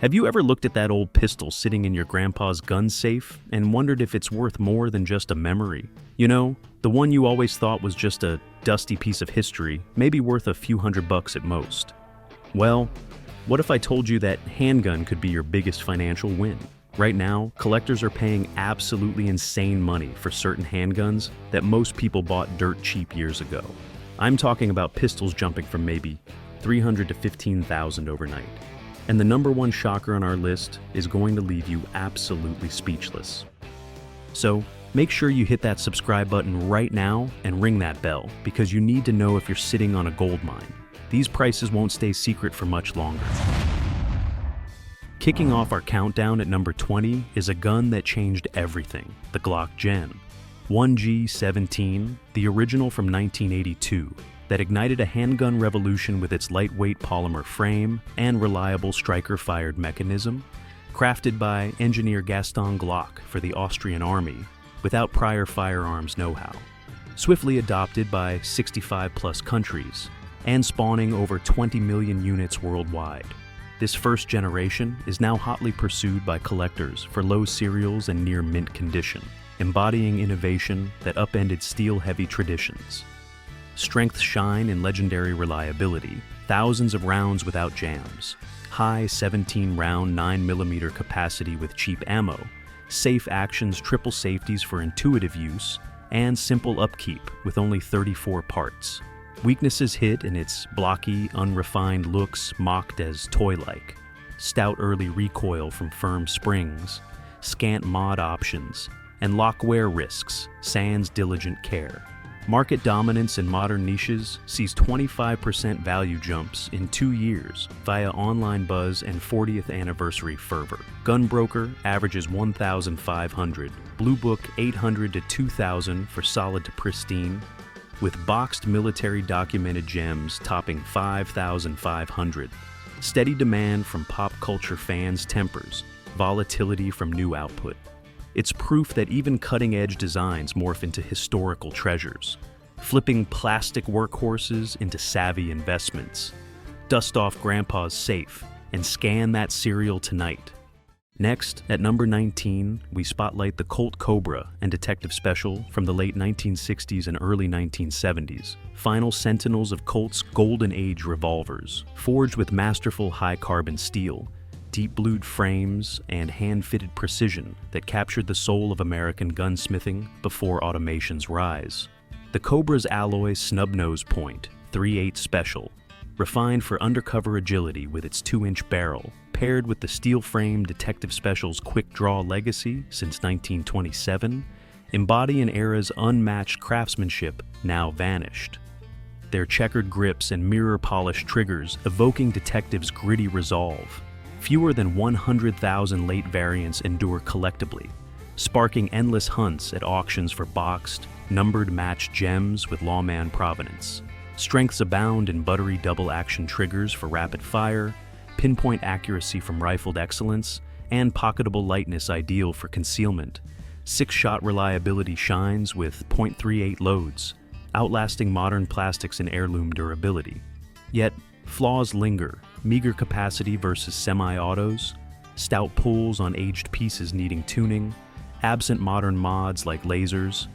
Have you ever looked at that old pistol sitting in your grandpa's gun safe and wondered if it's worth more than just a memory? You know, the one you always thought was just a dusty piece of history, may be worth a few $100 at most. Well, what if I told you that handgun could be your biggest financial win? Right now, collectors are paying absolutely insane money for certain handguns that most people bought dirt cheap years ago. I'm talking about pistols jumping from maybe $300,000 to $15,000 overnight. And the number one shocker on our list is going to leave you absolutely speechless. So make sure you hit that subscribe button right now and ring that bell, because you need to know if you're sitting on a gold mine. These prices won't stay secret for much longer. Kicking off our countdown at number 20 is a gun that changed everything, the Glock Gen. 1G17, the original from 1982, that ignited a handgun revolution with its lightweight polymer frame and reliable striker-fired mechanism, crafted by engineer Gaston Glock for the Austrian Army without prior firearms know-how, swiftly adopted by 65+ countries, and spawning over 20 million units worldwide. This first generation is now hotly pursued by collectors for low serials and near mint condition, embodying innovation that upended steel-heavy traditions. Strength shine in legendary reliability, thousands of rounds without jams, high 17-round 9mm capacity with cheap ammo, safe actions, triple safeties for intuitive use, and simple upkeep with only 34 parts. Weaknesses hit in its blocky, unrefined looks mocked as toy-like, stout early recoil from firm springs, scant mod options, and lock wear risks, sans diligent care. Market dominance in modern niches sees 25% value jumps in 2 years via online buzz and 40th anniversary fervor. Gunbroker averages 1,500, Blue Book 800 to 2,000 for solid to pristine, with boxed military documented gems topping 5,500. Steady demand from pop culture fans tempers volatility from new output. It's proof that even cutting-edge designs morph into historical treasures, flipping plastic workhorses into savvy investments. Dust off Grandpa's safe and scan that cereal tonight. Next, at number 19, we spotlight the Colt Cobra and Detective Special from the late 1960s and early 1970s, final sentinels of Colt's golden age revolvers, forged with masterful high-carbon steel, deep-blued frames, and hand-fitted precision that captured the soul of American gunsmithing before automation's rise. The Cobra's alloy snub-nose point, .38 Special, refined for undercover agility with its 2-inch barrel, paired with the steel-frame Detective Special's quick-draw legacy since 1927, embody an era's unmatched craftsmanship now vanished. Their checkered grips and mirror-polished triggers evoking detectives' gritty resolve. Fewer than 100,000 late variants endure collectively, sparking endless hunts at auctions for boxed, numbered matched gems with lawman provenance. Strengths abound in buttery double-action triggers for rapid fire, pinpoint accuracy from rifled excellence, and pocketable lightness ideal for concealment. 6-shot reliability shines with .38 loads, outlasting modern plastics in heirloom durability. Yet, flaws linger, meager capacity versus semi-autos, stout pulls on aged pieces needing tuning, absent modern mods like lasers,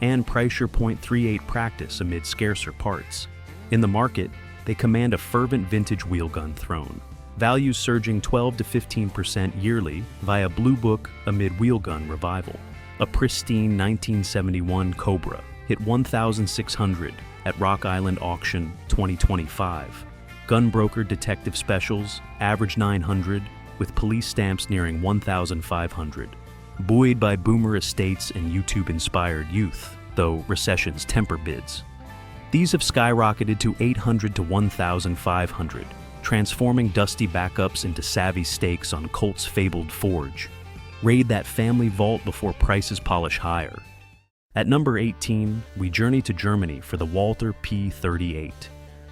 and price your .38 practice amid scarcer parts. In the market, they command a fervent vintage wheelgun throne, values surging 12 to 15% yearly via Blue Book amid wheelgun revival. A pristine 1971 Cobra hit 1,600 at Rock Island Auction 2025. Gunbroker Detective Specials average 900, with police stamps nearing 1,500. Buoyed by boomer estates and YouTube-inspired youth, though recessions temper bids. These have skyrocketed to 800 to 1,500, transforming dusty backups into savvy stakes on Colt's fabled forge. Raid that family vault before prices polish higher. At number 18, we journey to Germany for the Walther P38,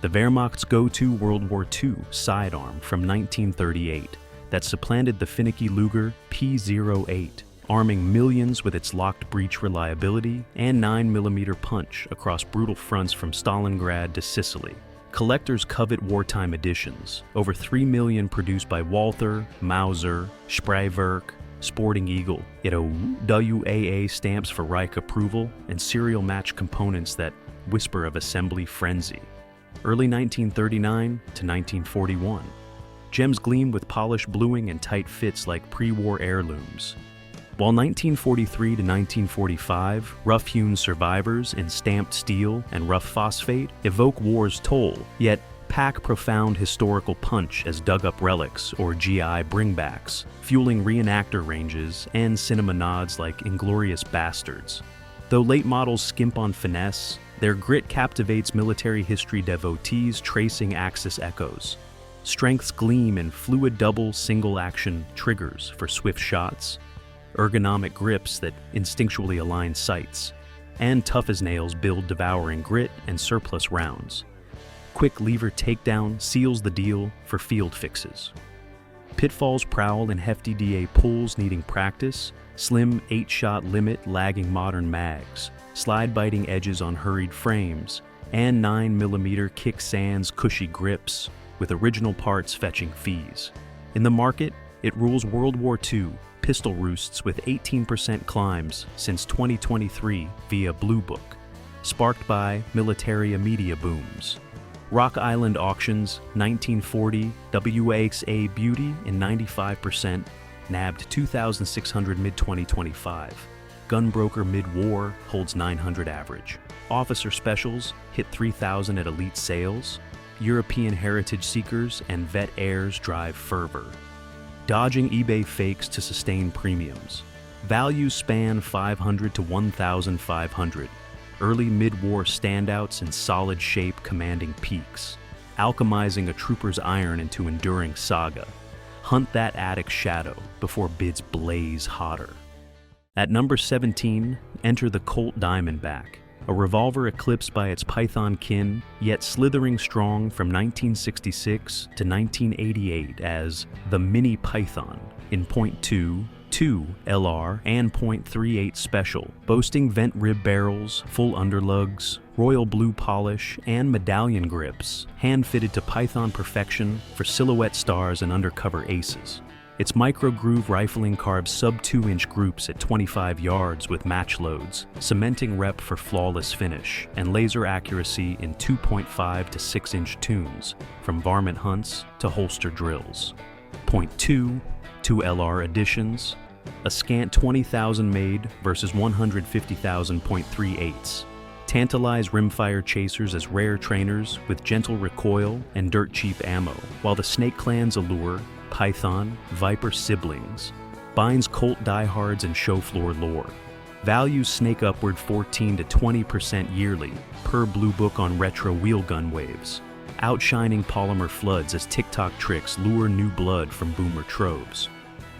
the Wehrmacht's go-to World War II sidearm from 1938 that supplanted the finicky Luger P08, arming millions with its locked breech reliability and 9mm punch across brutal fronts from Stalingrad to Sicily. Collectors covet wartime editions, over 3 million produced by Walther, Mauser, Spreewerk, Sporting Eagle. It WWII stamps for Reich approval and serial match components that whisper of assembly frenzy. Early 1939 to 1941. Gems gleam with polished bluing and tight fits like pre-war heirlooms. While 1943 to 1945, rough-hewn survivors in stamped steel and rough phosphate evoke war's toll, yet pack profound historical punch as dug-up relics or GI bringbacks, fueling reenactor ranges and cinema nods like Inglorious Bastards. Though late models skimp on finesse, their grit captivates military history devotees tracing Axis echoes. Strengths gleam in fluid double single-action triggers for swift shots, ergonomic grips that instinctually align sights, and tough as nails build devouring grit and surplus rounds. Quick lever takedown seals the deal for field fixes. Pitfalls prowl in hefty DA pulls needing practice, slim 8-shot limit lagging modern mags, slide-biting edges on hurried frames, and 9mm kick sands cushy grips, with original parts fetching fees. In the market, it rules World War II, pistol roosts with 18% climbs since 2023 via Blue Book, sparked by militaria media booms. Rock Island Auctions 1940 WXA Beauty in 95%, nabbed 2,600 mid-2025. Gunbroker mid-war holds 900 average. Officer Specials hit 3,000 at elite sales. European heritage seekers and vet heirs drive fervor. Dodging eBay fakes to sustain premiums. Values span 500 to 1,500. Early mid-war standouts in solid shape commanding peaks. Alchemizing a trooper's iron into enduring saga. Hunt that attic shadow before bids blaze hotter. At number 17, enter the Colt Diamondback, a revolver eclipsed by its Python kin, yet slithering strong from 1966 to 1988 as the Mini Python in .2, 2 LR, and .38 Special, boasting vent rib barrels, full underlugs, royal blue polish, and medallion grips, hand-fitted to Python perfection for silhouette stars and undercover aces. Its micro-groove rifling carves sub-2-inch groups at 25 yards with match loads, cementing rep for flawless finish, and laser accuracy in 2.5 to 6-inch tunes, from varmint hunts to holster drills. .2, 2 LR editions, a scant 20,000 made versus 150,000 .38s. Tantalize rimfire chasers as rare trainers with gentle recoil and dirt-cheap ammo, while the Snake Clan's allure, Python, Viper siblings, binds Colt diehards and show floor lore. Values snake upward 14 to 20% yearly, per Blue Book on retro wheelgun waves. Outshining polymer floods as TikTok tricks lure new blood from boomer troves.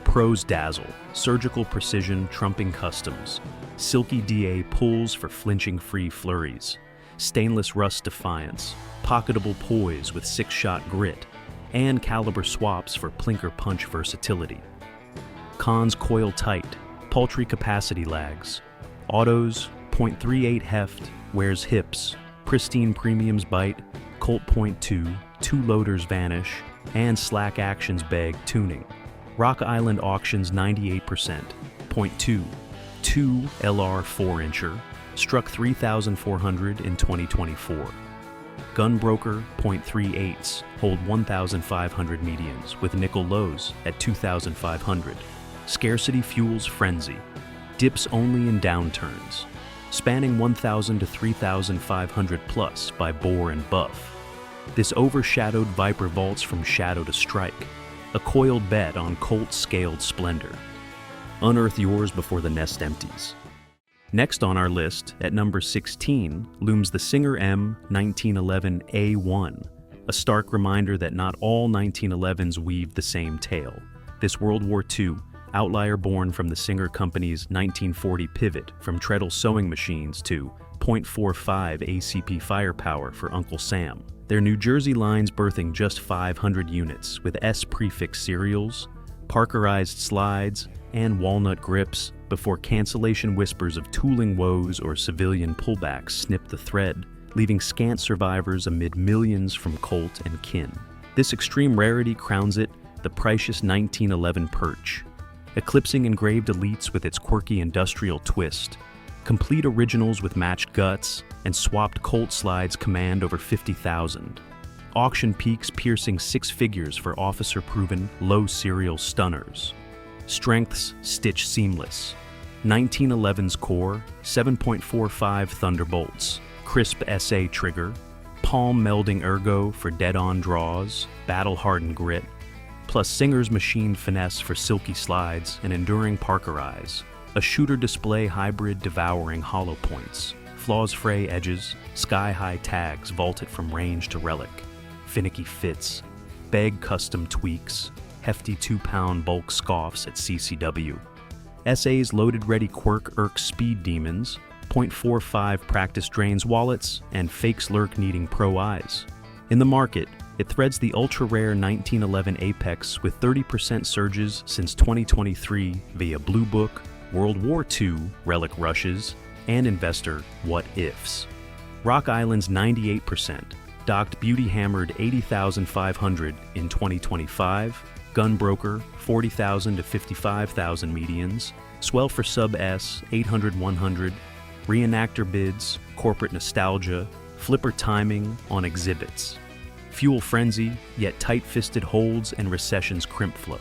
Pros dazzle, surgical precision trumping customs. Silky DA pulls for flinching-free flurries. Stainless rust defiance, pocketable poise with 6-shot grit, and caliber swaps for plinker punch versatility. Cons coil tight, paltry capacity lags. Autos, .38 heft, wears hips, pristine premiums bite, Colt .2, 2 loaders vanish, and slack actions beg tuning. Rock Island Auctions 98%, .2, 2 LR 4-incher, struck 3,400 in 2024. Gunbroker .38s hold 1,500 medians with nickel lows at 2,500. Scarcity fuels frenzy. Dips only in downturns. Spanning 1,000 to 3,500 plus by bore and buff. This overshadowed Viper vaults from shadow to strike. A coiled bet on Colt's scaled splendor. Unearth yours before the nest empties. Next on our list, at number 16, looms the Singer M 1911A1, a stark reminder that not all 1911s weave the same tale. This World War II outlier born from the Singer Company's 1940 pivot from treadle sewing machines to .45 ACP firepower for Uncle Sam. Their New Jersey lines birthing just 500 units with S prefix serials, Parkerized slides, and walnut grips before cancellation whispers of tooling woes or civilian pullbacks snip the thread leaving scant survivors amid millions from Colt and kin. This extreme rarity crowns it the precious 1911 Perch, eclipsing engraved elites with its quirky industrial twist. Complete originals with matched guts, and swapped Colt slides command over 50,000. Auction peaks piercing six figures for officer-proven, low-serial stunners. Strengths stitch seamless. 1911's core, 7.45 Thunderbolts, crisp SA trigger, palm-melding ergo for dead-on draws, battle-hardened grit, plus Singer's machined finesse for silky slides and enduring Parker eyes. A shooter display hybrid devouring hollow points, flaws-fray edges, sky-high tags vaulted from range to relic, finicky fits, beg custom tweaks, hefty 2-pound bulk scoffs at CCW. SA's loaded ready quirk irks speed demons, .45 practice drains wallets, and fakes lurk needing pro eyes. In the market, it threads the ultra-rare 1911 Apex with 30% surges since 2023 via Blue Book, World War II relic rushes, and investor what-ifs. Rock Island's 98%, docked beauty-hammered 80,500 in 2025, Gunbroker 40,000 to 55,000 medians, swell for sub-S 800-100, reenactor bids, corporate nostalgia, flipper timing on exhibits. Fuel frenzy, yet tight-fisted holds and recession's crimp flow.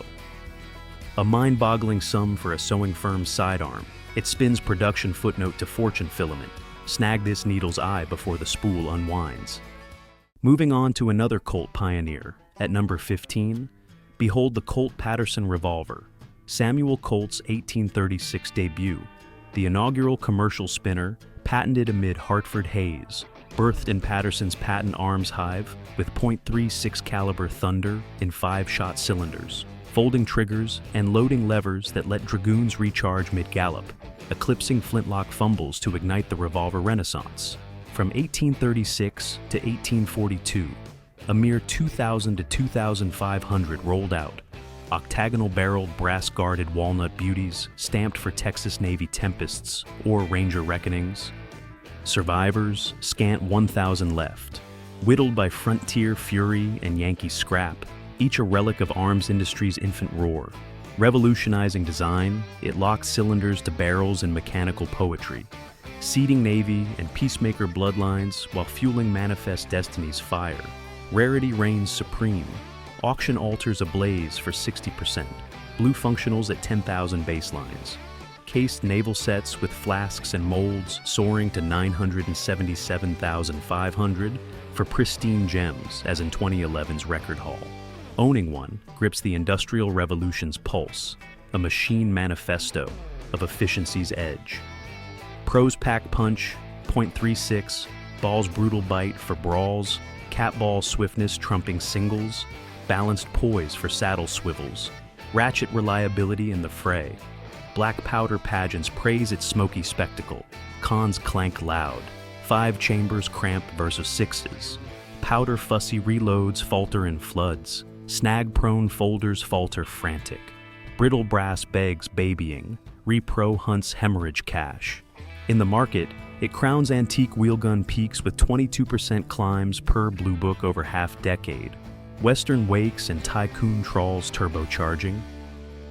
A mind-boggling sum for a sewing firm's sidearm. It spins production footnote to fortune filament. Snag this needle's eye before the spool unwinds. Moving on to another Colt pioneer. At number 15, behold the Colt Paterson revolver, Samuel Colt's 1836 debut, the inaugural commercial spinner, patented amid Hartford haze, birthed in Paterson's patent arms hive with .36 caliber thunder in 5-shot cylinders, folding triggers and loading levers that let dragoons recharge mid-gallop, eclipsing flintlock fumbles to ignite the revolver renaissance. From 1836 to 1842, a mere 2,000 to 2,500 rolled out, octagonal-barreled brass-guarded walnut beauties stamped for Texas Navy Tempests or Ranger Reckonings. Survivors, scant 1,000 left, whittled by Frontier Fury and Yankee Scrap, each a relic of arms industry's infant roar. Revolutionizing design, it locks cylinders to barrels in mechanical poetry, seeding Navy and Peacemaker bloodlines while fueling Manifest Destiny's fire. Rarity reigns supreme. Auction altars ablaze for 60%. Blue functionals at 10,000 baselines. Cased naval sets with flasks and molds soaring to 977,500 for pristine gems as in 2011's record haul. Owning one grips the Industrial Revolution's pulse, a machine manifesto of efficiency's edge. Pros pack punch, .36, ball's brutal bite for brawls, catball swiftness trumping singles, balanced poise for saddle swivels, ratchet reliability in the fray. Black powder pageants praise its smoky spectacle, cons clank loud, 5 chambers cramp versus 6s, powder fussy reloads falter in floods, snag-prone folders falter frantic, brittle brass begs babying, repro hunts hemorrhage cash. In the market, it crowns antique wheelgun peaks with 22% climbs per Blue Book over half-decade, Western wakes and tycoon trawls turbocharging.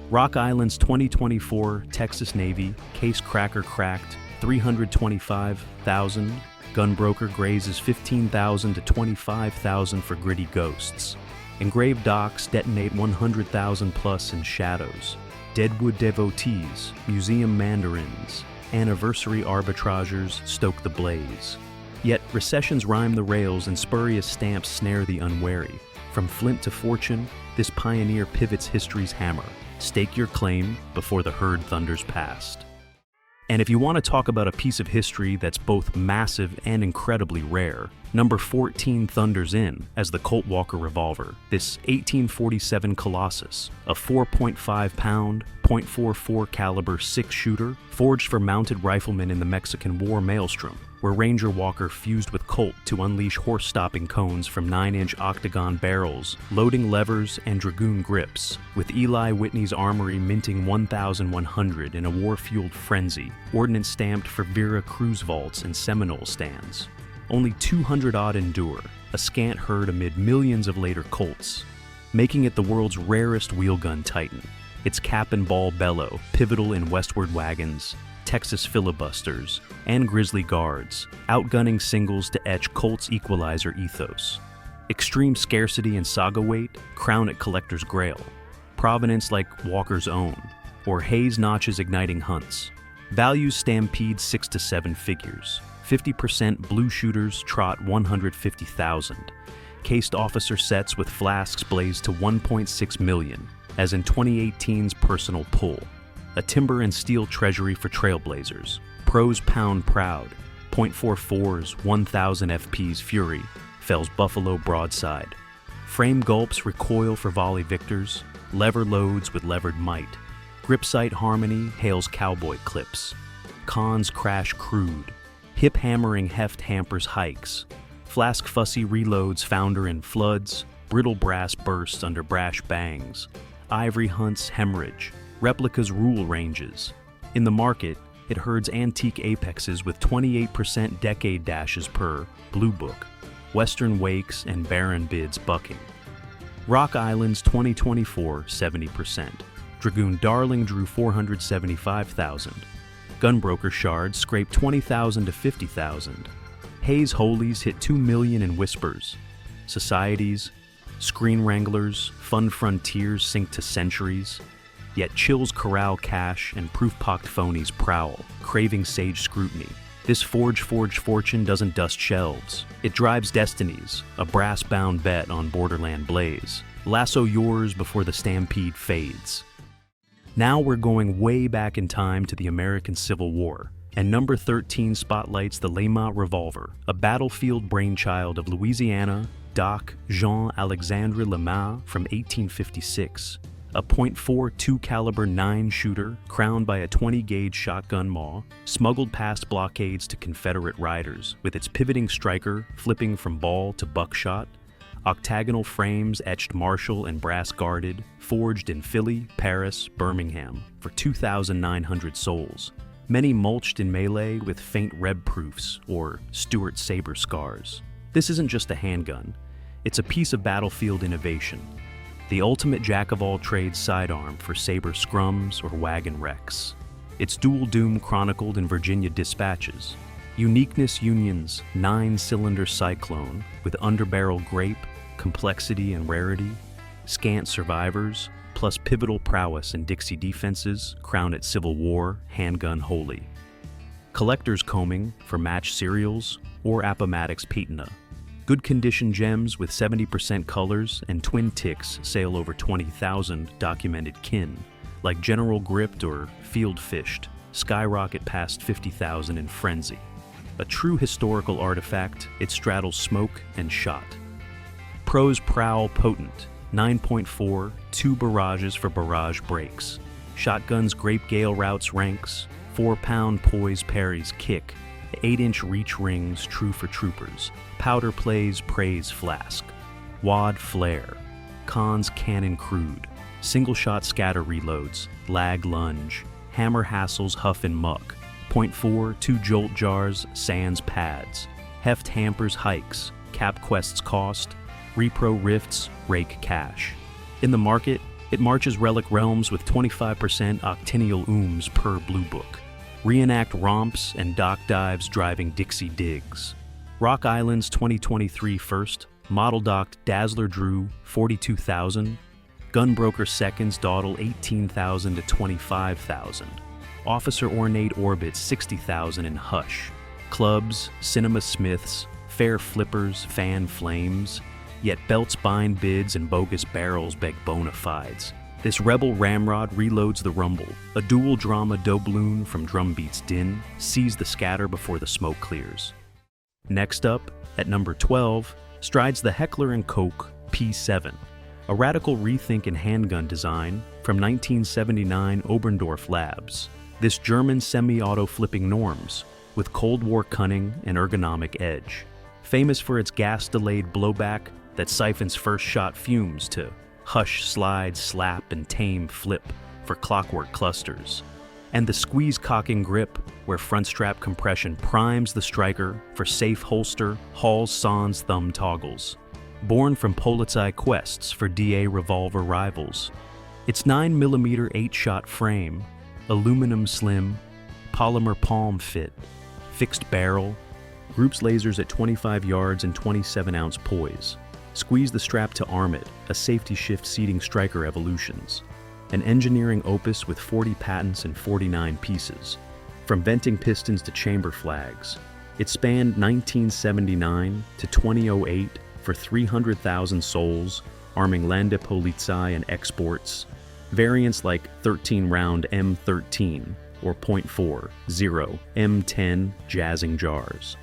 Rock Island's 2024 Texas Navy case cracker cracked 325,000, Gunbroker grazes 15,000 to 25,000 for gritty ghosts. Engraved docks detonate 100,000 plus in shadows. Deadwood devotees, museum mandarins, anniversary arbitrageurs stoke the blaze. Yet recessions rhyme the rails and spurious stamps snare the unwary. From flint to fortune, this pioneer pivots history's hammer. Stake your claim before the herd thunders past. And if you want to talk about a piece of history that's both massive and incredibly rare, number 14 thunders in as the Colt Walker revolver, this 1847 Colossus, a 4.5-pound, .44 caliber 6-shooter forged for mounted riflemen in the Mexican War maelstrom, where Ranger Walker fused with Colt to unleash horse-stopping cones from 9-inch octagon barrels, loading levers and dragoon grips, with Eli Whitney's armory minting 1,100 in a war-fueled frenzy, ordnance stamped for Vera Cruz vaults and Seminole stands. only 200-odd endure, a scant herd amid millions of later Colts, making it the world's rarest wheelgun titan. Its cap and ball bellow, pivotal in westward wagons, Texas filibusters, and grizzly guards, outgunning singles to etch Colt's equalizer ethos. Extreme scarcity and saga weight crown it collector's grail. Provenance like Walker's own, or Hayes Notch's igniting hunts. Values stampede 6 to 7 figures. 50% blue shooters trot 150,000. Cased officer sets with flasks blaze to 1.6 million, as in 2018's personal pull. A timber and steel treasury for trailblazers. Pros pound proud. .44's 1000 FP's Fury fells Buffalo broadside. Frame gulps recoil for volley victors. Lever loads with levered might. Grip sight harmony hails cowboy clips. Cons crash crude. Hip hammering heft hampers hikes. Flask fussy reloads founder in floods. Brittle brass bursts under brash bangs. Ivory hunts hemorrhage. Replicas rule ranges. In the market, it herds antique apexes with 28% decade dashes per Blue Book. Western wakes and barren bids bucking. Rock Island's 2024 70%. Dragoon Darling drew 475,000. Gunbroker Shards scraped 20,000 to 50,000. Hayes Holies hit 2 million in whispers. Societies, Screen Wranglers, Fun Frontiers sink to centuries. Yet Chills corral cash and proof-pocked phonies prowl, craving sage scrutiny. This forged fortune doesn't dust shelves. It drives destinies, a brass-bound bet on Borderland Blaze. Lasso yours before the stampede fades. Now we're going way back in time to the American Civil War, and number 13 spotlights the LeMat revolver, a battlefield brainchild of Louisiana Doc Jean-Alexandre LeMat from 1856. A .42 caliber 9 shooter crowned by a 20-gauge shotgun maw, smuggled past blockades to Confederate riders, with its pivoting striker flipping from ball to buckshot, octagonal frames etched martial and brass guarded, forged in Philly, Paris, Birmingham, for 2,900 souls, many mulched in melee with faint Reb proofs or Stuart saber scars. This isn't just a handgun, it's a piece of battlefield innovation. The ultimate jack-of-all-trades sidearm for saber scrums or wagon wrecks. Its dual doom chronicled in Virginia dispatches. Uniqueness Union's 9-cylinder Cyclone with underbarrel grape, complexity and rarity. Scant survivors, plus pivotal prowess in Dixie defenses crown its Civil War handgun holy. Collector's combing for match serials or Appomattox patina. Good condition gems with 70% colors and twin ticks sail over 20,000 documented kin, like General Gripped or Field Fished, skyrocket past 50,000 in frenzy. A true historical artifact, it straddles smoke and shot. Pros prowl potent, 9.4, 2 barrages for barrage breaks. Shotgun's Grape Gale routes ranks, 4-pound poise parries kick, 8-inch reach rings true for troopers. Powder plays praise flask. Wad flare. Cons cannon crude. Single shot scatter reloads. Lag lunge. Hammer hassles huff and muck. .4 2 jolt jars sans pads. Heft hampers hikes. Cap quests cost. Repro rifts rake cash. In the market, it marches relic realms with 25% octennial ooms per Blue Book. Reenact romps and dock dives driving Dixie digs. Rock Island's 2023 first, model docked Dazzler drew 42,000, Gunbroker seconds dawdle 18,000 to 25,000, Officer Ornate Orbit 60,000 in Hush, clubs, cinema smiths, fair flippers, fan flames, yet belts bind bids and bogus barrels beg bona fides. This rebel ramrod reloads the rumble, a dual drama doubloon from drumbeat's din, sees the scatter before the smoke clears. Next up, at number 12, strides the Heckler Koch P7, a radical rethink in handgun design from 1979 Oberndorf Labs. This German semi-auto flipping norms, with Cold War cunning and ergonomic edge. Famous for its gas-delayed blowback that siphons first shot fumes to hush, slide, slap, and tame flip for clockwork clusters. And the squeeze-cocking grip, where front strap compression primes the striker for safe holster, Hall's sans thumb toggles. Born from Polizei quests for DA revolver rivals. Its 9mm 8-shot frame, aluminum slim, polymer palm fit, fixed barrel, groups lasers at 25 yards and 27-ounce poise. Squeeze the strap to arm it, a safety shift seating striker evolutions. An engineering opus with 40 patents and 49 pieces. From venting pistons to chamber flags. It spanned 1979 to 2008 for 300,000 souls, arming Landepolizei and exports. Variants like 13-round M13 or .40 M10 jazzing jars.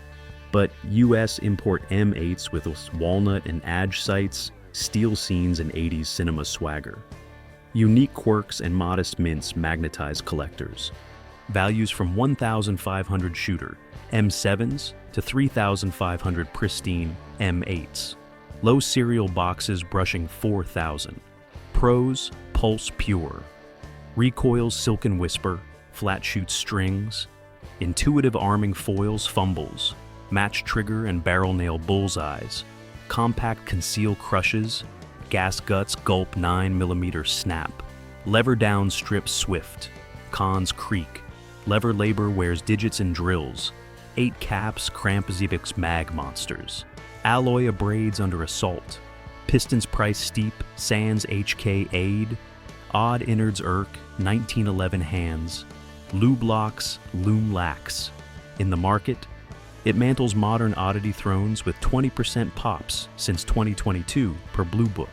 But U.S. import M8s with walnut and adge sights, steel scenes, and 80s cinema swagger. Unique quirks and modest mints magnetize collectors. Values from 1,500 shooter M7s to 3,500 pristine M8s. Low serial boxes brushing 4,000. Pros, pulse pure. Recoils silken whisper, flat shoot strings. Intuitive arming foils fumbles. Match trigger and barrel nail bullseyes. Compact conceal crushes. Gas guts gulp 9mm snap. Lever down strip swift. Cons creak. Lever labor wears digits and drills. 8 caps cramp Zivix mag monsters. Alloy abrades under assault. Pistons price steep, sans HK aid. Odd innards irk, 1911 hands. Lube locks, loom lax. In the market, it mantles modern oddity thrones with 20% pops since 2022 per Blue Book.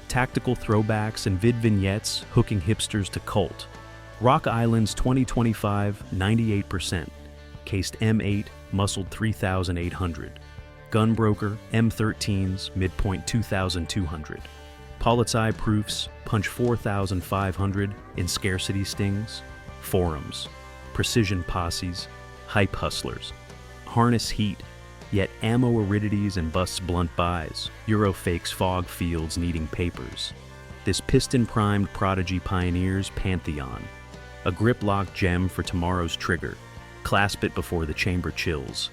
Tactical throwbacks and vid vignettes hooking hipsters to Colt. Rock Island's 2025 98%. Cased M8 muscled 3,800. Gunbroker M13s midpoint 2,200. Polizei proofs punch 4,500 in scarcity stings. Forums, precision posses, hype hustlers. Harness heat, yet ammo aridities and busts blunt buys, Eurofakes fog fields needing papers. This piston-primed prodigy pioneers pantheon. A grip-lock gem for tomorrow's trigger. Clasp it before the chamber chills.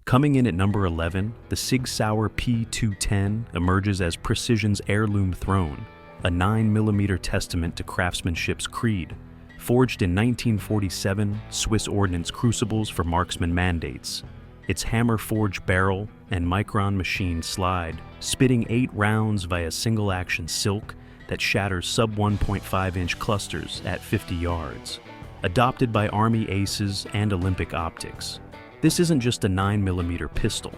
Coming in at number 11, the Sig Sauer P210 emerges as precision's heirloom throne, a 9mm testament to craftsmanship's creed. Forged in 1947 Swiss ordnance crucibles for marksman mandates. Its hammer-forged barrel and micron machine slide, spitting 8 rounds via single-action silk that shatters sub-1.5-inch clusters at 50 yards. Adopted by Army aces and Olympic optics. This isn't just a 9mm pistol.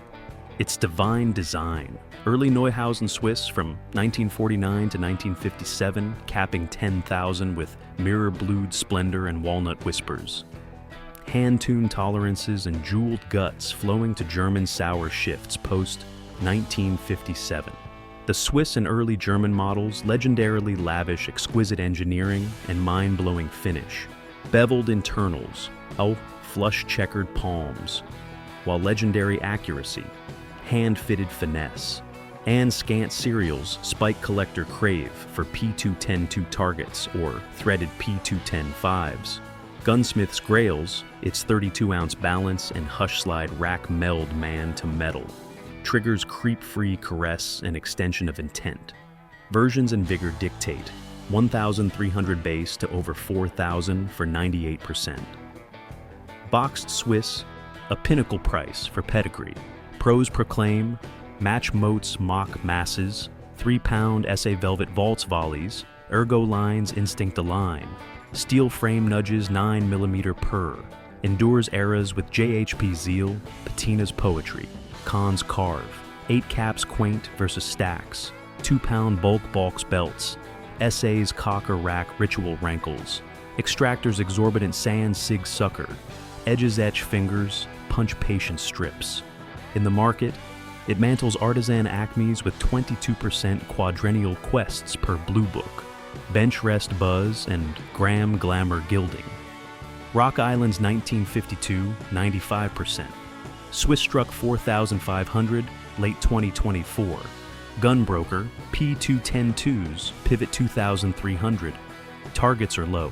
It's divine design. Early Neuhausen Swiss from 1949 to 1957, capping 10,000 with mirror-blued splendor and walnut whispers. Hand-tuned tolerances and jeweled guts flowing to German Sauer shifts post-1957. The Swiss and early German models legendarily lavish exquisite engineering and mind-blowing finish. Beveled internals, flush checkered palms, while legendary accuracy, hand-fitted finesse, and scant serials spike collector crave for P210-2 targets or threaded P210-5s. Gunsmith's grails, its 32-ounce balance and hush slide rack meld man to metal. Triggers creep-free caress and extension of intent. Versions and vigor dictate 1,300 base to over 4,000 for 98%. Boxed Swiss, a pinnacle price for pedigree. Pros proclaim, match moats mock masses, 3-pound SA Velvet vaults volleys, ergo lines instinct align, steel frame nudges 9mm per, endures eras with JHP zeal, patina's poetry, cons carve, 8 caps quaint versus stacks, 2-pound bulk balks belts, SA's cocker rack ritual rankles, extractor's exorbitant sand sig sucker, edges etch fingers, punch patient strips. In the market, it mantles artisan acmes with 22% quadrennial quests per Blue Book, bench rest buzz, and gram glamour gilding. Rock Island's 1952, 95%. Swiss struck 4,500, late 2024. Gunbroker, P210-2s, pivot 2,300. Targets are low.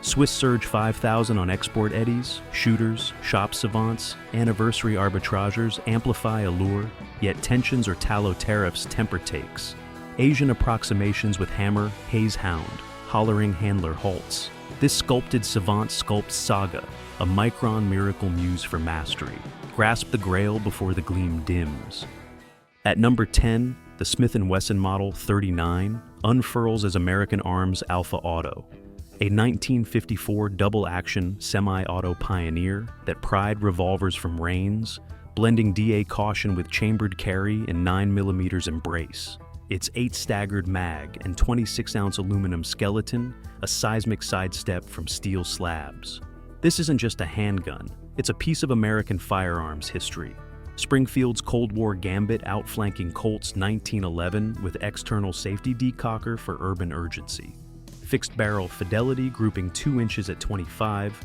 Swiss Surge 5000 on export eddies, shooters, shop savants, anniversary arbitrageurs amplify allure, yet tensions or tallow tariffs temper takes. Asian approximations with hammer, haze hound, hollering handler halts. This sculpted savant sculpts saga, a micron miracle muse for mastery. Grasp the grail before the gleam dims. At number 10, the Smith & Wesson Model 39 unfurls as American Arms Alpha Auto, a 1954 double-action semi-auto pioneer that pried revolvers from reins, blending DA caution with chambered carry and 9mm embrace. Its 8-staggered mag and 26-ounce aluminum skeleton, a seismic sidestep from steel slabs. This isn't just a handgun, it's a piece of American firearms history. Springfield's Cold War gambit outflanking Colt's 1911 with external safety decocker for urban urgency. Fixed barrel fidelity grouping 2 inches at 25,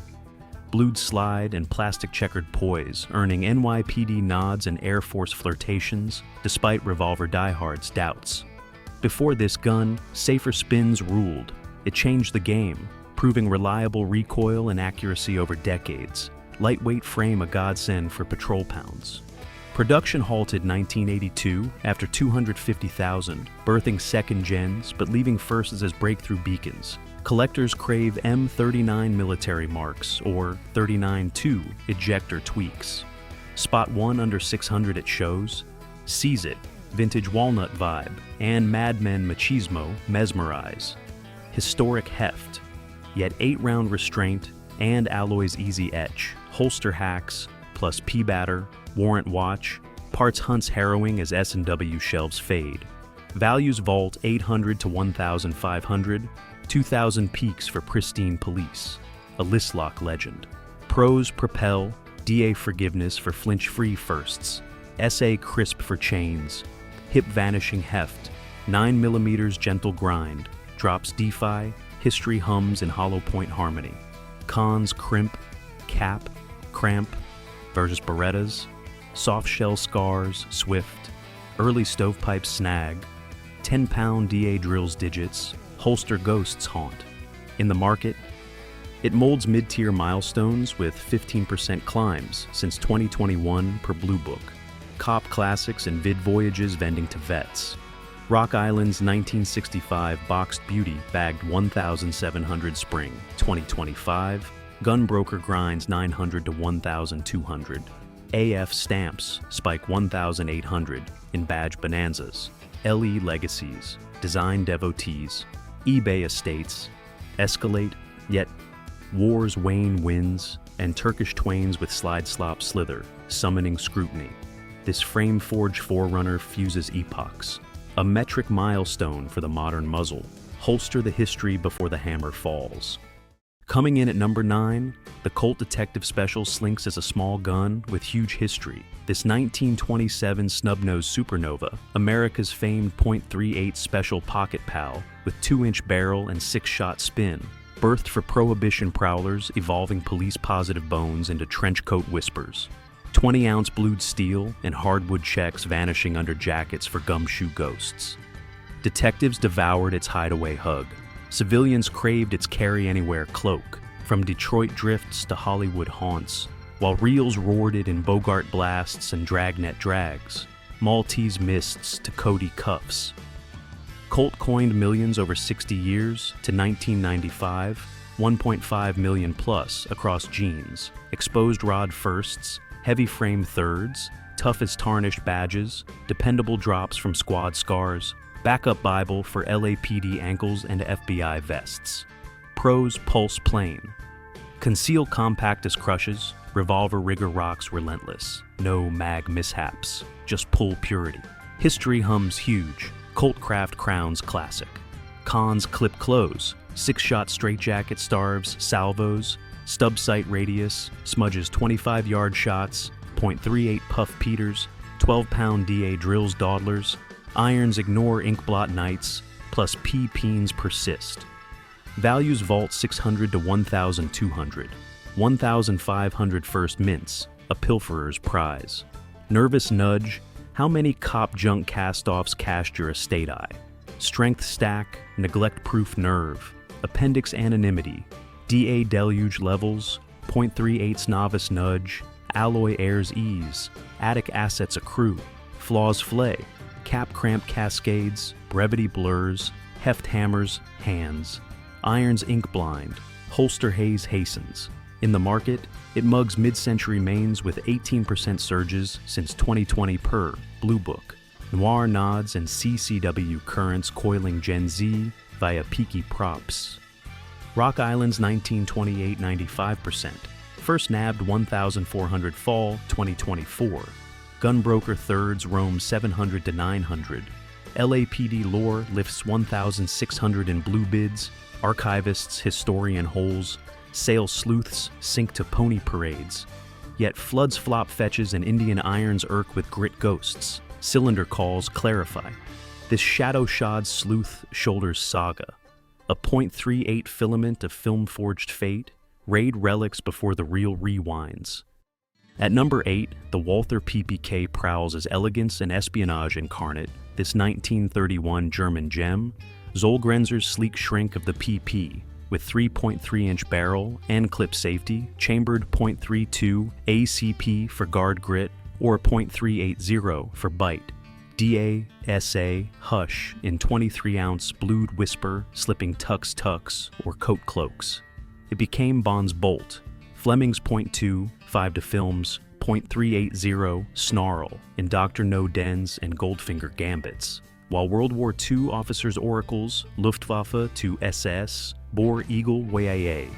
blued slide and plastic checkered poise earning NYPD nods and Air Force flirtations despite revolver diehards' doubts. Before this gun, safer spins ruled. It changed the game, proving reliable recoil and accuracy over decades. Lightweight frame a godsend for patrol pounds. Production halted 1982 after 250,000, birthing second gens but leaving firsts as breakthrough beacons. Collectors crave M39 military marks or 39-2 ejector tweaks. Spot one under 600 at shows. Seize it, vintage walnut vibe, and Mad Men machismo mesmerize. Historic heft, yet 8-round restraint and alloy's easy etch. Holster hacks, plus P-batter, warrant watch, parts hunts harrowing as S&W shelves fade. Values vault 800 to 1,500, 2,000 peaks for pristine police. A listlock legend. Pros propel, DA forgiveness for flinch-free firsts. SA crisp for chains. Hip vanishing heft. 9mm gentle grind. Drops DeFi, history hums in hollow point harmony. Cons crimp, cap, cramp, versus Berettas. Soft shell scars, swift, early stovepipe snag, 10-pound DA drills digits, holster ghosts haunt. In the market, it molds mid-tier milestones with 15% climbs since 2021 per Blue Book. Cop classics and vid voyages vending to vets. Rock Island's 1965 boxed beauty bagged 1,700 spring, 2025. Gunbroker grinds 900 to 1,200. AF stamps spike 1,800 in badge bonanzas. LE legacies, design devotees, eBay estates, escalate, yet wars wane wins, and Turkish twains with slide slop slither, summoning scrutiny. This frame forge forerunner fuses epochs, a metric milestone for the modern muzzle. Holster the history before the hammer falls. Coming in at number 9, the Colt Detective Special slinks as a small gun with huge history. This 1927 snub-nosed Supernova, America's famed .38 special pocket pal with 2-inch barrel and 6-shot spin, birthed for prohibition prowlers evolving police-positive bones into trenchcoat whispers. 20-ounce blued steel and hardwood checks vanishing under jackets for gumshoe ghosts. Detectives devoured its hideaway hug. Civilians craved its carry-anywhere cloak, from Detroit drifts to Hollywood haunts, while reels roared it in Bogart blasts and dragnet drags, Maltese mists to Cody cuffs. Colt coined millions over 60 years to 1995, 1.5 million plus across jeans, exposed rod firsts, heavy frame thirds, tough as tarnished badges, dependable drops from squad scars, backup Bible for LAPD ankles and FBI vests. Pros pulse plain. Conceal compact as crushes, revolver rigger rocks relentless. No mag mishaps, just pull purity. History hums huge, Colt Craft crowns classic. Cons clip close, 6-shot straitjacket starves, salvos, stub sight radius, smudges 25-yard shots, .38 puff Peters, 12-pound DA drills dawdlers, irons ignore inkblot nights, plus P-peens persist. Values vault 600 to 1,200, 1,500 first mints, a pilferer's prize. Nervous nudge, how many cop junk cast-offs cashed your estate eye? Strength stack, neglect-proof nerve, appendix anonymity, DA Deluge Levels, .38 Novice Nudge, Alloy Airs Ease, Attic Assets Accrue, Flaws Flay, Cap Cramp Cascades, Brevity Blurs, Heft Hammers, Hands, Irons Ink Blind, Holster Haze Hastens. In the market, it mugs mid-century mains with 18% surges since 2020 per Blue Book. Noir Nods and CCW Currents coiling Gen Z via Peaky Props. Rock Island's 1928 95%. First nabbed 1,400 fall 2024. Gunbroker Thirds roam 700 to 900. LAPD Lore lifts 1,600 in blue bids. Archivists, historian holes. Sail sleuths sink to pony parades. Yet floods flop fetches and Indian irons irk with grit ghosts. Cylinder calls clarify. This shadow-shod sleuth shoulders saga. A .38 filament of film-forged fate. Raid relics before the real rewinds. At number 8, the Walther PPK prowls as elegance and espionage incarnate. This 1931 German gem. Zollgrenzer's sleek shrink of the PP. With 3.3-inch barrel and clip safety, chambered .32 ACP for guard grit, or .380 for bite. DA, SA, Hush in 23-ounce blued whisper, slipping tux, or coat cloaks. It became Bond's Bolt, Fleming's .2, 5 to Films, .380 Snarl in Dr. No Dens and Goldfinger Gambits. While World War II officers' oracles, Luftwaffe to SS, bore Eagle WII-era.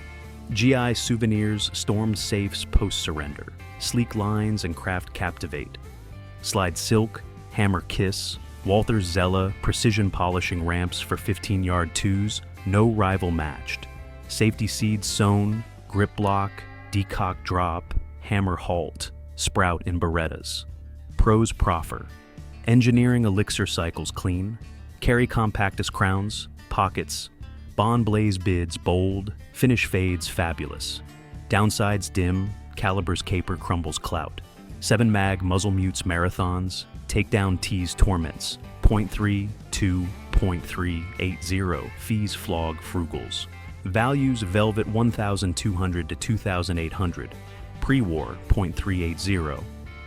GI souvenirs stormed safes post-surrender. Sleek lines and craft captivate. Slide Silk, Hammer Kiss, Walther Zella precision polishing ramps for 15-yard twos, no rival matched. Safety seeds sewn, grip block, decock drop, hammer halt, sprout in Berettas. Pros proffer. Engineering elixir cycles clean. Carry compactus crowns, pockets. Bond blaze bids bold, finish fades fabulous. Downsides dim, caliber's caper crumbles clout. 7 mag muzzle mutes marathons, takedown tees torments. .3 to .380 fees flog frugals. Values velvet 1,200 to 2,800. Pre-war .380.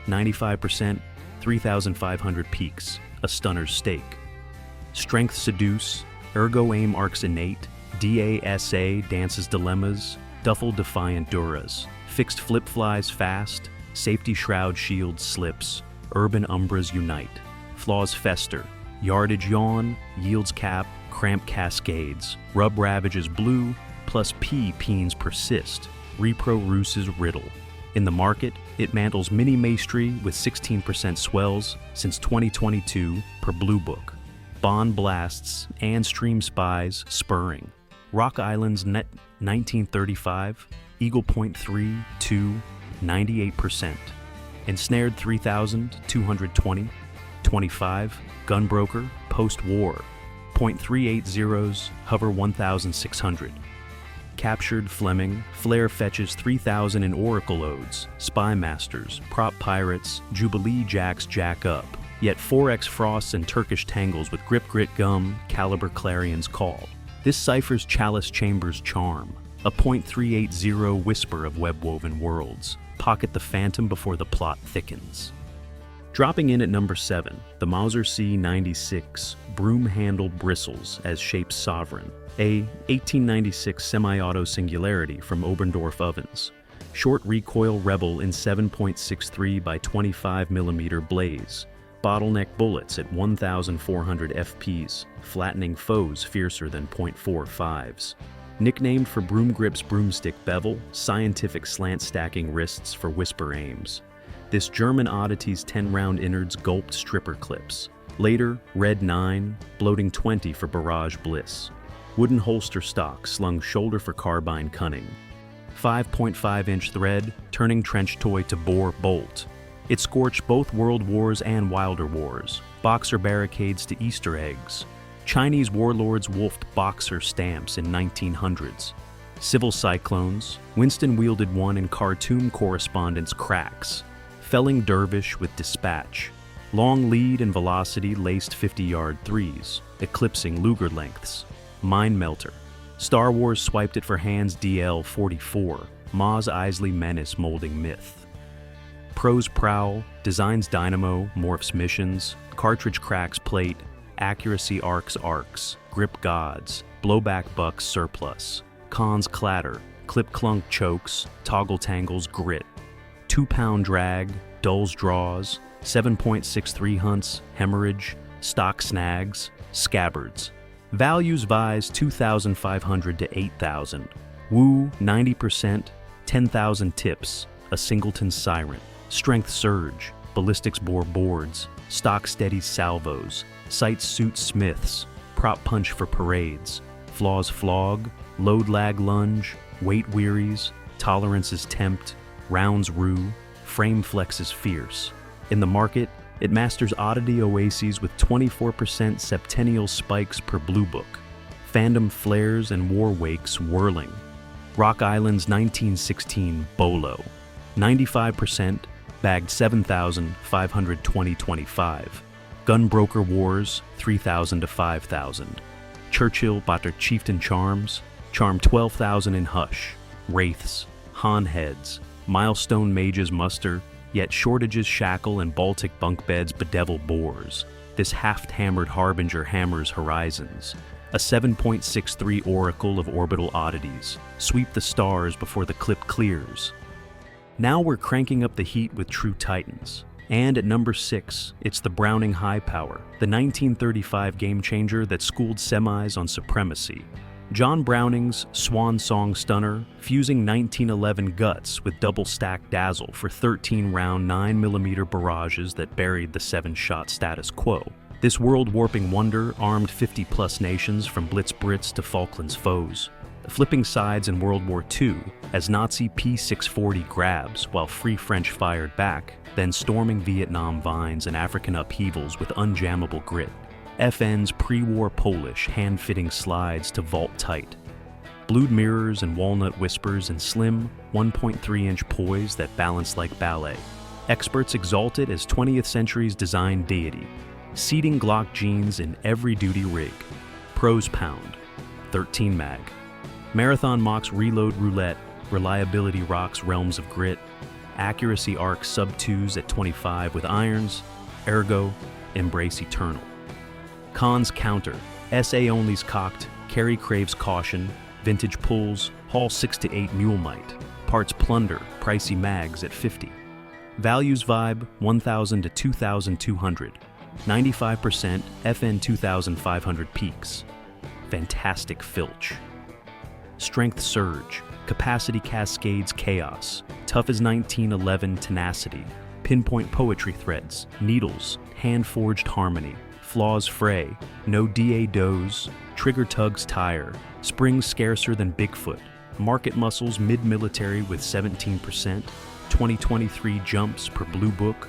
95%, 3,500 peaks, a stunner's stake. Strength seduce, ergo aim arcs innate, DASA dances dilemmas, duffel defiant duras, fixed flip flies fast, safety shroud shield slips, urban umbras unite, flaws fester, yardage yawn, yields cap, cramp cascades, rub ravages blue, plus P peens persist, repro ruses riddle. In the market, it mantles mini maestri with 16% swells since 2022 per Blue Book. Bond blasts and stream spies spurring. Rock Island's net 1935, Eagle .3 to 98%. Ensnared 3,220, 25, Gunbroker, post-war, .380s, hover 1,600. Captured Fleming, Flare fetches 3,000 in Oracle Odes, Spy Masters, Prop Pirates, Jubilee Jacks jack up, yet 4X Frosts and Turkish Tangles with Grip Grit Gum, Caliber Clarion's Call. This ciphers Chalice Chamber's charm, a .380 whisper of web-woven worlds. Pocket the phantom before the plot thickens. Dropping in at number 7, the Mauser C96 broom-handle bristles as shapes sovereign, a 1896 semi-auto singularity from Oberndorf ovens. Short recoil rebel in 7.63 by 25mm blaze. Bottleneck bullets at 1,400 FPs, flattening foes fiercer than .45s. Nicknamed for broom grip's broomstick bevel, scientific slant stacking wrists for whisper aims. This German oddity's 10-round innards gulped stripper clips. Later, red 9, bloating 20 for barrage bliss. Wooden holster stock slung shoulder for carbine cunning. 5.5-inch thread, turning trench toy to bore bolt. It scorched both World Wars and Wilder Wars. Boxer barricades to Easter eggs. Chinese warlords wolfed boxer stamps in 1900s. Civil cyclones, Winston wielded one in Khartoum correspondence cracks. Felling dervish with dispatch. Long lead and velocity laced 50-yard threes, eclipsing Luger lengths. Mine melter, Star Wars swiped it for Hand's DL-44, Maz Eisley Menace molding myth. Pros Prowl, designs dynamo, morphs missions, cartridge cracks plate, accuracy arcs, grip gods, blowback bucks surplus, cons clatter, clip clunk chokes, toggle tangles grit, 2-pound drag, dulls draws, 7.63 hunts, hemorrhage, stock snags, scabbards. Values Vise 2,500 to 8,000. Woo 90%, 10,000 tips, a singleton siren. Strength surge, ballistics bore boards, stock steady salvos, sight suit smiths, prop punch for parades, flaws flog, load lag lunge, weight wearies, tolerances tempt, rounds rue, frame flexes fierce. In the market, it masters oddity oases with 24% septennial spikes per blue book, fandom flares and war wakes whirling. Rock Island's 1916 Bolo, 95%, bagged 7,520.25. Gunbroker Wars, 3,000 to 5,000. Churchill Batter Chieftain Charms, charm 12,000 in Hush. Wraiths, Han Heads, Milestone Mages muster, yet shortages shackle and Baltic bunk beds bedevil boars. This haft-hammered harbinger hammers horizons. A 7.63 oracle of orbital oddities. Sweep the stars before the clip clears. Now we're cranking up the heat with true titans. And at number 6, it's the Browning High Power, the 1935 game changer that schooled semis on supremacy. John Browning's swan song stunner, fusing 1911 guts with double-stack dazzle for 13-round 9mm barrages that buried the 7-shot status quo. This world-warping wonder armed 50-plus nations from Blitz Brits to Falklands foes, flipping sides in World War II as Nazi P640 grabs while Free French fired back, then storming Vietnam vines and African upheavals with unjammable grit. FN's pre-war Polish hand-fitting slides to vault tight. Blued mirrors and walnut whispers and slim 1.3-inch poise that balance like ballet. Experts exalt it as 20th century's design deity. Seating Glock jeans in every duty rig. Pros Pound, 13 mag. Marathon Mox Reload Roulette, reliability rocks realms of grit. Accuracy arc sub-2s at 25 with irons. Ergo, embrace eternal. Cons Counter, SA only's cocked, carry craves caution, vintage pulls, haul 6 to 8 mule might, parts plunder, pricey mags at 50. Values Vibe 1,000 to 2,200, 95% FN 2,500 peaks. Fantastic filch. Strength Surge, Capacity Cascades Chaos, Tough as 1911 Tenacity, Pinpoint Poetry Threads, Needles, Hand-Forged Harmony, Flaws Fray, No DA Doze, Trigger Tugs Tire, Springs Scarcer than Bigfoot, Market Muscles Mid-Military with 17%, 2023 Jumps per Blue Book,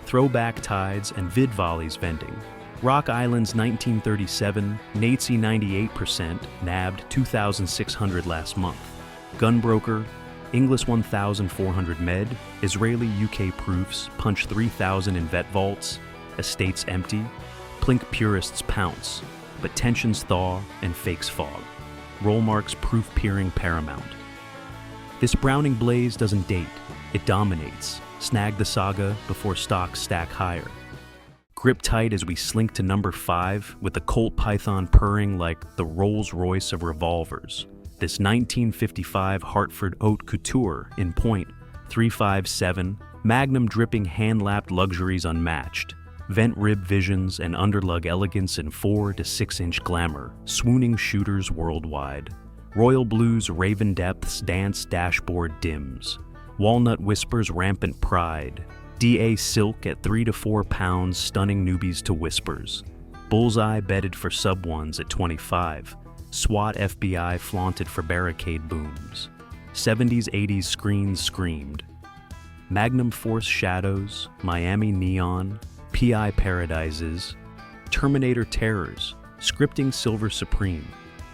Throwback Tides and Vid Volleys vending. Rock Island's 1937, Nazi 98%, nabbed 2,600 last month. Gunbroker, Inglis 1,400 med, Israeli UK proofs, punch 3,000 in vet vaults, estates empty, Plink purists pounce, but tensions thaw and fakes fog. Roll marks proof peering paramount. This Browning blaze doesn't date, it dominates. Snag the saga before stocks stack higher. Grip tight as we slink to number 5 with the Colt Python purring like the Rolls-Royce of revolvers. This 1955 Hartford Haute Couture in point, 357, Magnum dripping hand-lapped luxuries unmatched. Vent rib visions and underlug elegance in 4 to 6-inch glamour, swooning shooters worldwide. Royal Blues Raven Depths dance dashboard dims. Walnut whispers rampant pride. DA silk at 3 to 4 pounds stunning newbies to whispers. Bullseye bedded for sub-1s at 25. SWAT FBI flaunted for barricade booms. 70s 80s screens screamed. Magnum Force Shadows, Miami Neon, PI Paradises, Terminator Terrors, Scripting Silver Supreme,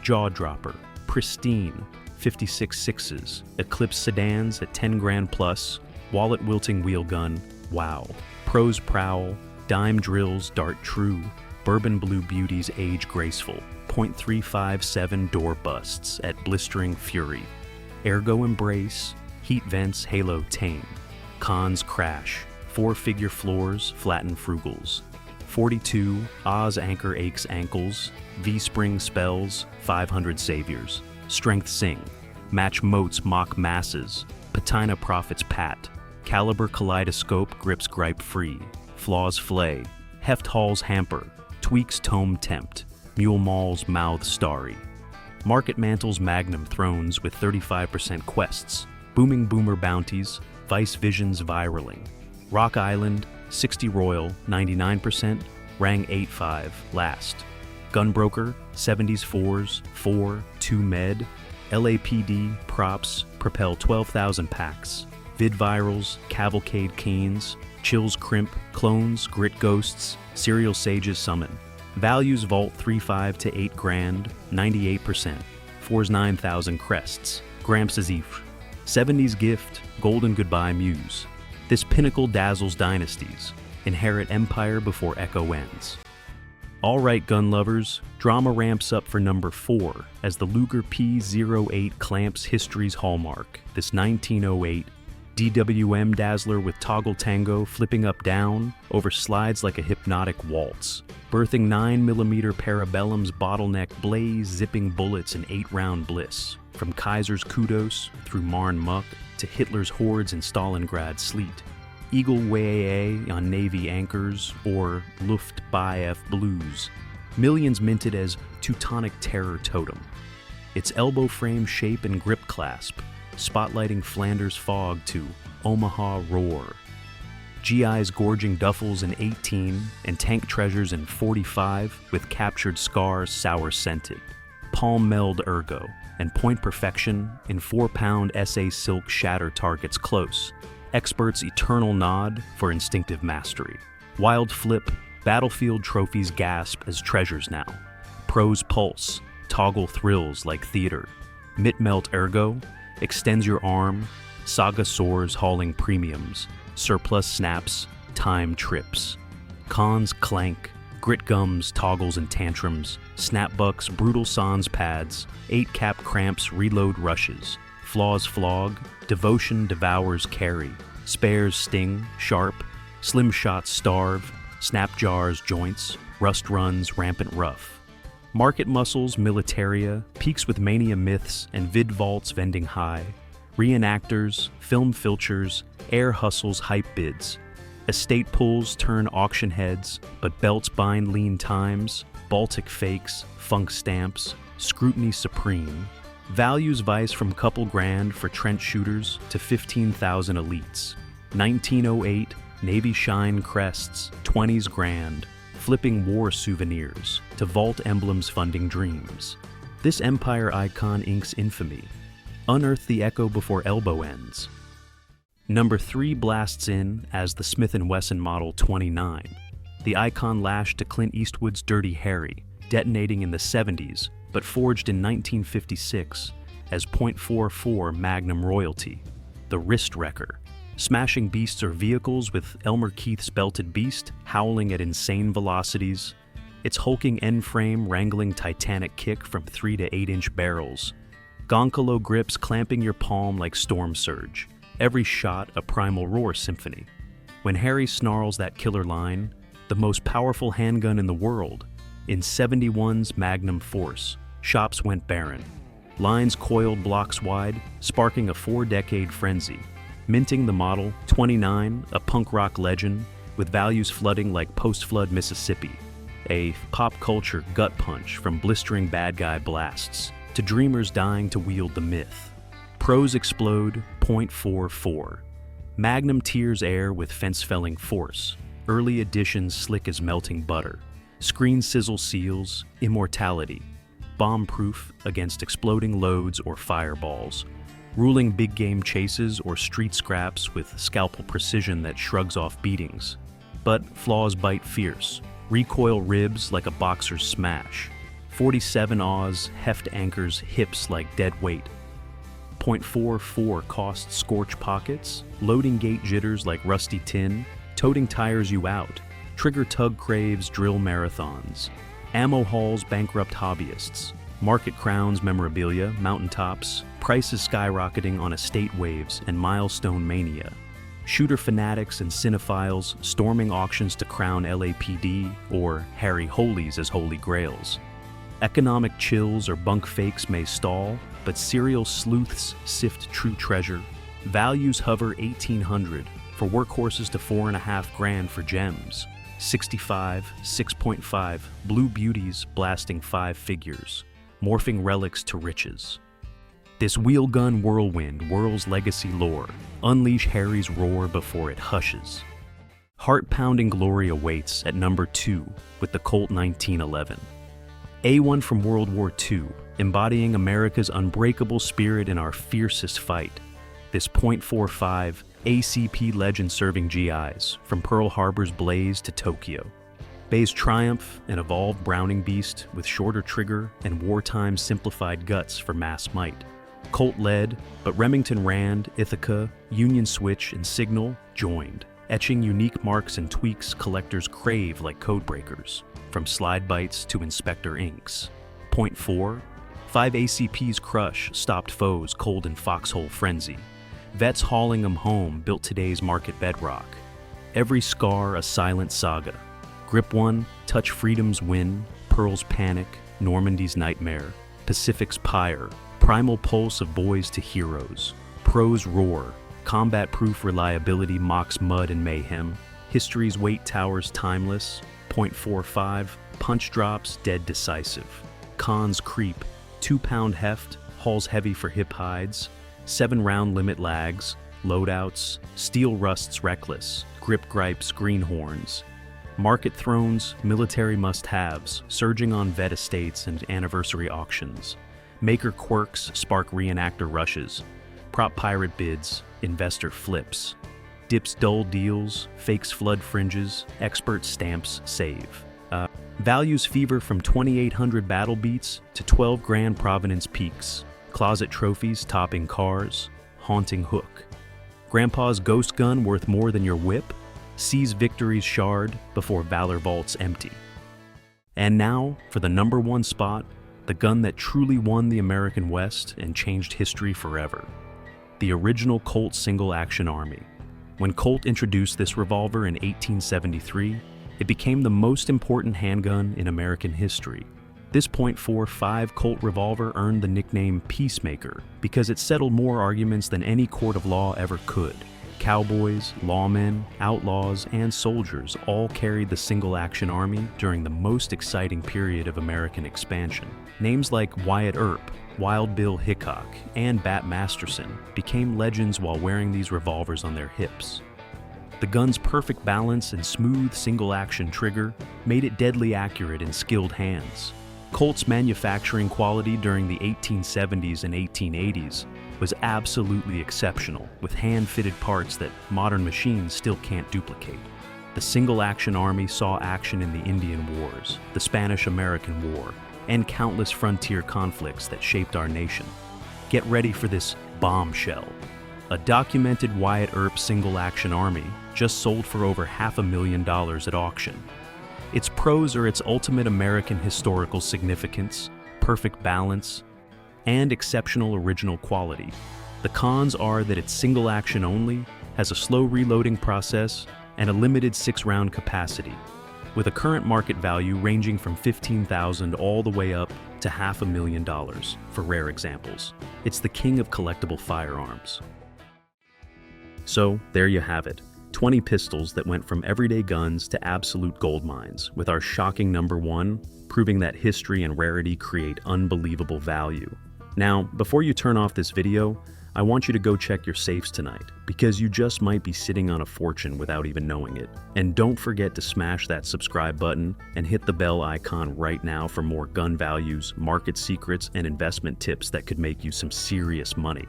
Jaw Dropper, Pristine, 56 6s, Eclipse Sedans at 10 grand plus, Wallet Wilting Wheel Gun, Wow, Pros Prowl, Dime Drills Dart True, Bourbon Blue Beauties Age Graceful, .357 door busts at blistering fury. Ergo embrace, heat vents halo tame. Cons crash, 4-figure floors flatten frugals. 42 Oz anchor aches ankles, V-spring spells, 500 saviors. Strength sing, match moats mock masses, patina profits pat. Caliber kaleidoscope grips gripe free. Flaws flay, heft hauls hamper, tweaks tome tempt. Mule mauls mouth starry. Market mantles magnum thrones with 35% quests. Booming boomer bounties, vice visions viraling. Rock Island, 60 Royal, 99%, rang 8.5, last. Gunbroker, 70s 4s, 4, 2 med. LAPD, props, propel 12,000 packs. Vid virals, cavalcade keens, chills crimp, clones, grit ghosts, serial sages summon. Values vault 3.5 to 8 grand, 98%. 4's 9,000 crests. Gramps Azif. 70s gift, golden goodbye muse. This pinnacle dazzles dynasties. Inherit empire before echo ends. All right, gun lovers, drama ramps up for number 4 as the Luger P08 clamps history's hallmark. This 1908 DWM dazzler with toggle tango flipping up down over slides like a hypnotic waltz. Birthing 9mm Parabellum's bottleneck blaze, zipping bullets in 8-round bliss. From Kaiser's kudos through Marne muck to Hitler's hordes in Stalingrad sleet. Eagle Way on Navy anchors or Luftwaffe blues. Millions minted as Teutonic terror totem. Its elbow frame shape and grip clasp, spotlighting Flanders fog to Omaha roar. GIs gorging duffels in 18 and tank treasures in 45 with captured scars sour scented. Palm meld ergo and point perfection in 4-pound SA silk shatter targets close. Experts' eternal nod for instinctive mastery. Wild flip, battlefield trophies gasp as treasures now. Pros pulse, toggle thrills like theater. Mitt melt ergo, extends your arm, saga soars hauling premiums. Surplus snaps, time trips. Cons clank, grit gums, toggles and tantrums. Snapbucks, brutal sans pads. 8-cap cramps, reload rushes. Flaws flog, devotion devours carry. Spares sting, sharp. Slim shots starve. Snap jars joints. Rust runs rampant rough. Market muscles militaria, peaks with mania myths and vid vaults vending high. Reenactors, film filchers, air hustles hype bids. Estate pulls turn auction heads, but belts bind lean times. Baltic fakes, funk stamps, scrutiny supreme. Values vice from couple grand for trench shooters to 15,000 elites. 1908, Navy shine crests, 20s grand. Flipping war souvenirs to vault emblems funding dreams. This empire icon inks infamy. Unearth the echo before elbow ends. Number 3 blasts in as the Smith & Wesson Model 29. The icon lashed to Clint Eastwood's Dirty Harry, detonating in the 70s, but forged in 1956 as .44 Magnum royalty. The wrist wrecker. Smashing beasts or vehicles with Elmer Keith's belted beast howling at insane velocities. Its hulking end frame wrangling titanic kick from 3 to 8-inch barrels. Goncalo grips clamping your palm like storm surge. Every shot a primal roar symphony. When Harry snarls that killer line, the most powerful handgun in the world, in 71's Magnum force, shops went barren. Lines coiled blocks wide, sparking a 4-decade frenzy. Minting the Model 29, a punk rock legend, with values flooding like post-flood Mississippi. A pop culture gut punch from blistering bad guy blasts to dreamers dying to wield the myth. Pros explode, .44. Magnum tears air with fence-felling force. Early editions slick as melting butter. Screen sizzle seals, immortality. Bomb-proof against exploding loads or fireballs. Ruling big game chases or street scraps with scalpel precision that shrugs off beatings. But flaws bite fierce. Recoil ribs like a boxer's smash. 47 Oz heft anchors hips like dead weight. .44 costs scorch pockets. Loading gate jitters like rusty tin. Toting tires you out. Trigger tug craves drill marathons. Ammo hauls bankrupt hobbyists. Market crowns memorabilia, mountaintops, prices skyrocketing on estate waves and milestone mania. Shooter fanatics and cinephiles storming auctions to crown LAPD or Harry Holies as holy grails. Economic chills or bunk fakes may stall, but serial sleuths sift true treasure. Values hover $1,800 for workhorses to $4.5 grand for gems. 65, 6.5, blue beauties blasting 5 figures. Morphing relics to riches. This wheelgun whirlwind whirls legacy lore. Unleash Harry's roar before it hushes. Heart-pounding glory awaits at number 2 with the Colt 1911. A1 from World War II, embodying America's unbreakable spirit in our fiercest fight. This .45 ACP legend serving GIs from Pearl Harbor's blaze to Tokyo. Bay's Triumph, an evolved Browning beast with shorter trigger and wartime simplified guts for mass might. Colt led, but Remington Rand, Ithaca, Union Switch, and Signal joined, etching unique marks and tweaks collectors crave like codebreakers, from slide bites to Inspector inks. .4, 5 ACP's crush stopped foes cold in foxhole frenzy. Vets hauling them home built today's market bedrock. Every scar a silent saga. Grip 1, Touch Freedom's Win, Pearl's Panic, Normandy's Nightmare, Pacific's Pyre, Primal Pulse of Boys to Heroes, Pro's Roar, Combat-Proof Reliability mocks mud and mayhem, History's Weight Towers Timeless, .45, Punch Drops Dead Decisive, Cons Creep, 2-pound heft, hauls heavy for hip hides, 7-round limit lags, loadouts, Steel Rusts Reckless, Grip Gripes Greenhorns, Market thrones, military must-haves, surging on vet estates and anniversary auctions. Maker quirks spark reenactor rushes. Prop pirate bids, investor flips. Dips dull deals, fakes flood fringes, expert stamps save. Values fever from 2,800 battle beats to 12 grand provenance peaks. Closet trophies topping cars, haunting hook. Grandpa's ghost gun worth more than your whip? Seize victory's shard before valor vaults empty. And now, for the number 1 spot, the gun that truly won the American West and changed history forever. The original Colt Single Action Army. When Colt introduced this revolver in 1873, it became the most important handgun in American history. This .45 Colt revolver earned the nickname Peacemaker because it settled more arguments than any court of law ever could. Cowboys, lawmen, outlaws, and soldiers all carried the Single Action Army during the most exciting period of American expansion. Names like Wyatt Earp, Wild Bill Hickok, and Bat Masterson became legends while wearing these revolvers on their hips. The gun's perfect balance and smooth single-action trigger made it deadly accurate in skilled hands. Colt's manufacturing quality during the 1870s and 1880s was absolutely exceptional, with hand-fitted parts that modern machines still can't duplicate. The Single Action Army saw action in the Indian Wars, the Spanish-American War, and countless frontier conflicts that shaped our nation. Get ready for this bombshell. A documented Wyatt Earp Single Action Army just sold for over $500,000 at auction. Its pros are its ultimate American historical significance, perfect balance, and exceptional original quality. The cons are that it's single action only, has a slow reloading process, and a limited 6-round capacity, with a current market value ranging from $15,000 all the way up to $500,000 for rare examples. It's the king of collectible firearms. So there you have it, 20 pistols that went from everyday guns to absolute gold mines, with our shocking number 1 proving that history and rarity create unbelievable value. Now, before you turn off this video, I want you to go check your safes tonight, because you just might be sitting on a fortune without even knowing it. And don't forget to smash that subscribe button and hit the bell icon right now for more gun values, market secrets, and investment tips that could make you some serious money.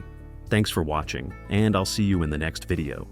Thanks for watching, and I'll see you in the next video.